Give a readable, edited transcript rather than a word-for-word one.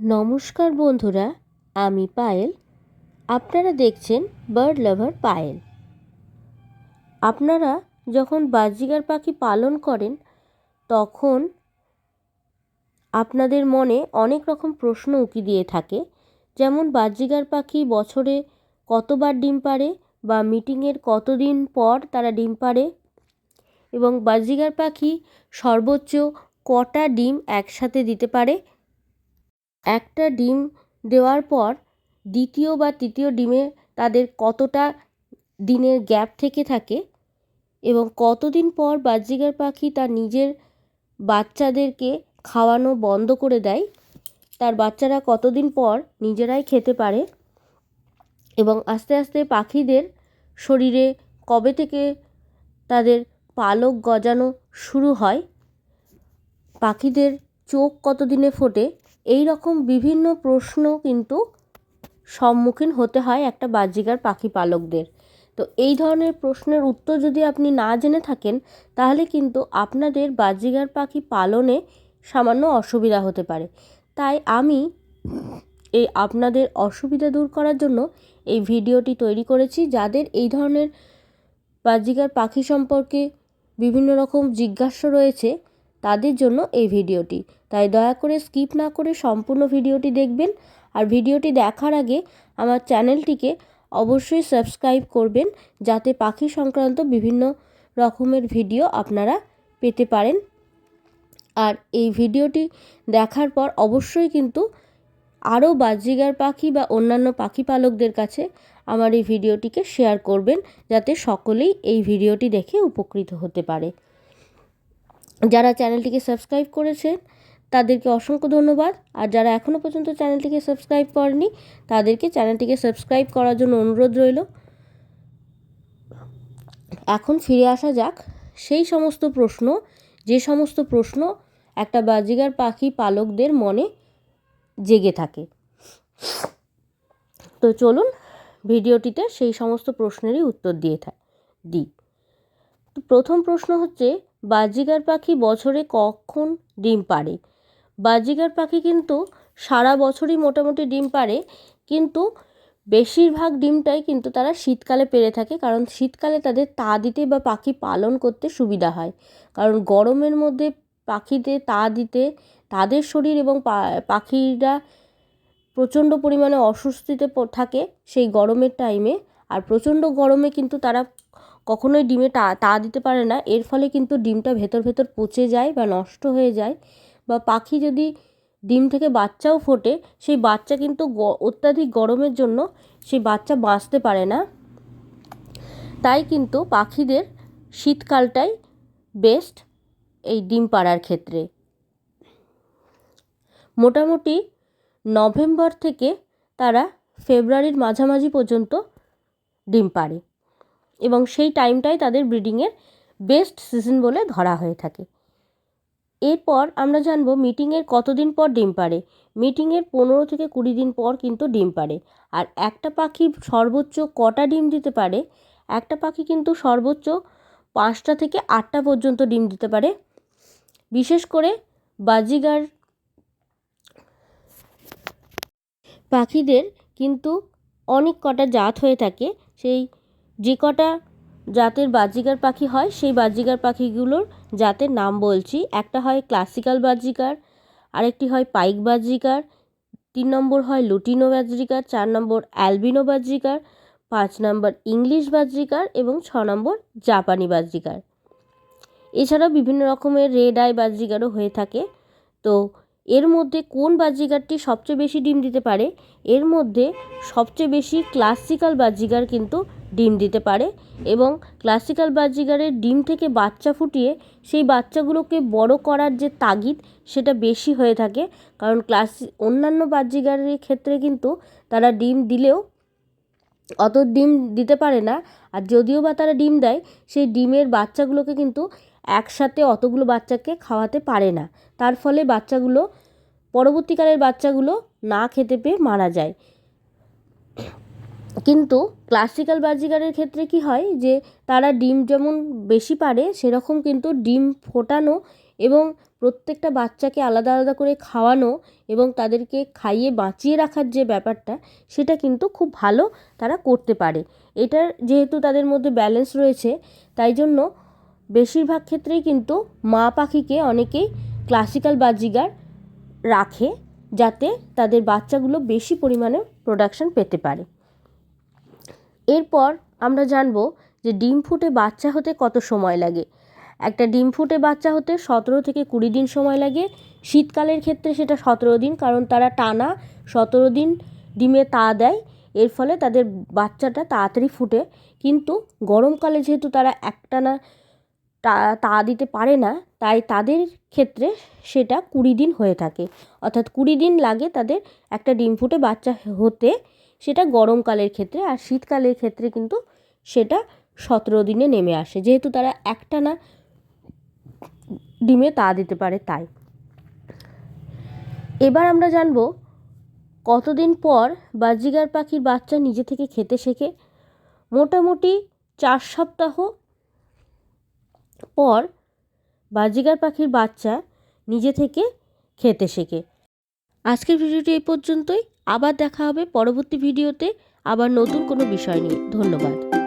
নমস্কার বন্ধুরা, আমি পায়েল। আপনারা দেখছেন বার্ড লাভার পায়েল। আপনারা যখন বাজরিগার পাখি পালন করেন তখন আপনাদের মনে অনেক রকম প্রশ্ন উকি দিয়ে থাকে, যেমন বাজরিগার পাখি বছরে কতবার ডিম পাড়ে বা মিটিংয়ের কতদিন পর তারা ডিম পাড়ে এবং বাজরিগার পাখি সর্বোচ্চ কটা ডিম একসাথে দিতে পারে। একটা ডিম দেওয়ার পর দ্বিতীয় বা তৃতীয় ডিমে তাদের কতটা দিনের গ্যাপ থেকে থাকে এবং কতদিন পর বাজরিগার পাখি তার নিজের বাচ্চাদেরকে খাওয়ানো বন্ধ করে দেয়, তার বাচ্চারা কতদিন পর নিজেরাই খেতে পারে এবং আস্তে আস্তে পাখিদের শরীরে কবে থেকে তাদের পালক গজানো শুরু হয়, পাখিদের চোখ কতদিনে ফোটে, এই রকম বিভিন্ন প্রশ্ন কিন্তু সম্মুখীন হতে হয় একটা বাজরিগার পাখি পালকদের। তো এই ধরনের প্রশ্নের উত্তর যদি আপনি না জেনে থাকেন তাহলে কিন্তু আপনাদের বাজরিগার পাখি পালনে সামান্য অসুবিধা হতে পারে। তাই আমি আপনাদের অসুবিধা দূর করার জন্য এই ভিডিওটি তৈরি করেছি। যাদের এই ধরনের বাজরিগার পাখি সম্পর্কে বিভিন্ন রকম জিজ্ঞাসা রয়েছে তাদের জন্য এই ভিডিওটি, তাই দয়া করে স্কিপ না করে সম্পূর্ণ ভিডিওটি দেখবেন। আর ভিডিওটি দেখার আগে আমার চ্যানেলটিকে অবশ্যই সাবস্ক্রাইব করবেন, যাতে পাখি সংক্রান্ত বিভিন্ন রকমের ভিডিও আপনারা পেতে পারেন। আর এই ভিডিওটি দেখার পর অবশ্যই কিন্তু আরও বাজরিগার পাখি বা অন্যান্য পাখি পালকদের কাছে আমার এই ভিডিওটিকে শেয়ার করবেন, যাতে সকলেই এই ভিডিওটি দেখে উপকৃত হতে পারে। যারা চ্যানেলটিকে সাবস্ক্রাইব করেছেন তাদেরকে অসংখ্য ধন্যবাদ, আর যারা এখনও পর্যন্ত চ্যানেলটিকে সাবস্ক্রাইব করেনি তাদেরকে চ্যানেলটিকে সাবস্ক্রাইব করার জন্য অনুরোধ রইল। এখন ফিরে আসা যাক সেই সমস্ত প্রশ্ন, যে সমস্ত প্রশ্ন একটা বাজরিগার পাখি পালকদের মনে জেগে থাকে। তো চলুন ভিডিওটিতে সেই সমস্ত প্রশ্নেরই উত্তর দিই। তো প্রথম প্রশ্ন হচ্ছে, বাজরিগার পাখি বছরে কখন ডিম পাড়ে? বাজরিগার পাখি কিন্তু সারা বছরই মোটামুটি ডিম পাড়ে, কিন্তু বেশিরভাগ ডিমটাই কিন্তু তারা শীতকালে পেড়ে থাকে, কারণ শীতকালে তাদের তা দিতে বা পাখি পালন করতে সুবিধা হয়। কারণ গরমের মধ্যে পাখিতে তা দিতে তাদের শরীর এবং পাখিরা প্রচণ্ড পরিমাণে অস্বস্তিতে থাকে সেই গরমের টাইমে। আর প্রচণ্ড গরমে কিন্তু তারা কখনোই ডিমে তা দিতে পারে না, এর ফলে কিন্তু ডিমটা ভেতর পচে যায় বা নষ্ট হয়ে যায়, বা পাখি যদি ডিম থেকে বাচ্চাও ফোটে সেই বাচ্চা কিন্তু অত্যাধিক গরমের জন্য সেই বাচ্চা বাঁচতে পারে না। তাই কিন্তু পাখিদের শীতকালটাই বেস্ট এই ডিম পাড়ার ক্ষেত্রে। মোটামুটি নভেম্বর থেকে তারা ফেব্রুয়ারির মাঝামাঝি পর্যন্ত ডিম পাড়ে এবং সেই টাইমটাই তাদের ব্রিডিংয়ের বেস্ট সিজন বলে ধরা হয়ে থাকে। এরপর আমরা জানব মিটিংয়ের কতদিন পর ডিম পাড়ে। মিটিংয়ের 15 থেকে 20 দিন পর কিন্তু ডিম পাড়ে। আর একটা পাখি সর্বোচ্চ কটা ডিম দিতে পারে? একটা পাখি কিন্তু সর্বোচ্চ 5টা থেকে 8টা পর্যন্ত ডিম দিতে পারে। বিশেষ করে বাজরিগার পাখিদের কিন্তু অনেক কটা জাত হয়ে থাকে। সেই যে কটা জাতের বাজরিগার পাখি হয় সেই বাজরিগার পাখিগুলোর জাতের নাম বলছি। একটা হয় ক্লাসিক্যাল বাজরিগার, আরেকটি হয় পাইক বাজরিগার, 3 নম্বর হয় লুটিনো বাজরিগার, 4 নম্বর অ্যালবিনো বাজরিগার, 5 নম্বর ইংলিশ বাজরিগার এবং 6 নম্বর জাপানি বাজরিগার। এছাড়াও বিভিন্ন রকমের রেড আই বাজরিগারও হয়ে থাকে। তো এর মধ্যে কোন বাজরিগারটি সবচেয়ে বেশি ডিম দিতে পারে? এর মধ্যে সবচেয়ে বেশি ক্লাসিক্যাল বাজরিগার কিন্তু ডিম দিতে পারে এবং ক্লাসিক্যাল বাজরিগারের ডিম থেকে বাচ্চা ফুটিয়ে সেই বাচ্চাগুলোকে বড় করার যে তাগিদ সেটা বেশি হয়ে থাকে। কারণ অন্যান্য বাজরিগারের ক্ষেত্রে কিন্তু তারা ডিম দিলেও অত ডিম দিতে পারে না, আর যদিও বা তারা ডিম দেয় সেই ডিমের বাচ্চাগুলোকে কিন্তু একসাথে অতগুলো বাচ্চাকে খাওয়াতে পারে না, তার ফলে বাচ্চাগুলো পরবর্তীকালের বাচ্চাগুলো না খেতে পেয়ে মারা যায়। কিন্তু ক্লাসিক্যাল বাজরিগারের ক্ষেত্রে কি হয় যে তারা ডিম যেমন বেশি পারে সেরকম কিন্তু ডিম ফোটানো এবং প্রত্যেকটা বাচ্চাকে আলাদা আলাদা করে খাওয়ানো এবং তাদেরকে খাইয়ে বাঁচিয়ে রাখার যে ব্যাপারটা, সেটা কিন্তু খুব ভালো তারা করতে পারে। এটার যেহেতু তাদের মধ্যে ব্যালেন্স রয়েছে, তাই জন্য বেশিরভাগ ক্ষেত্রেই কিন্তু মা পাখিকে অনেকেই ক্লাসিক্যাল বাজিগার রাখে, যাতে তাদের বাচ্চাগুলো বেশি পরিমাণে প্রোডাকশন পেতে পারে। এরপর আমরা জানবো যে ডিম ফুটে বাচ্চা হতে কত সময় লাগে। একটা ডিম ফুটে বাচ্চা হতে 17 থেকে 20 দিন সময় লাগে। শীতকালের ক্ষেত্রে সেটা 17 দিন, কারণ তারা টানা 17 দিন ডিমে তা দেয়, এর ফলে তাদের বাচ্চাটা তাড়াতাড়ি ফুটে। কিন্তু গরমকালে যেহেতু তারা একটানা তা দিতে পারে না, তাই তাদের ক্ষেত্রে সেটা 20 দিন হয়ে থাকে, অর্থাৎ 20 দিন লাগে তাদের একটা ডিম ফুটে বাচ্চা হতে, সেটা গরমকালের ক্ষেত্রে। আর শীতকালের ক্ষেত্রে কিন্তু সেটা 17 দিনে নেমে আসে, যেহেতু তারা একটানা ডিমে তা দিতে পারে তাই। এবার আমরা জানবো কতদিন পর বাজরিগার পাখির বাচ্চা নিজে থেকে খেতে শেখে। মোটামুটি 4 সপ্তাহ পর বাজরিগার পাখির বাচ্চা নিজে থেকে খেতে শেখে। আজকের ভিডিওটি এই পর্যন্তই। আবার দেখা হবে পরবর্তী ভিডিওতে, আবার নতুন কোনো বিষয় নিয়ে। ধন্যবাদ।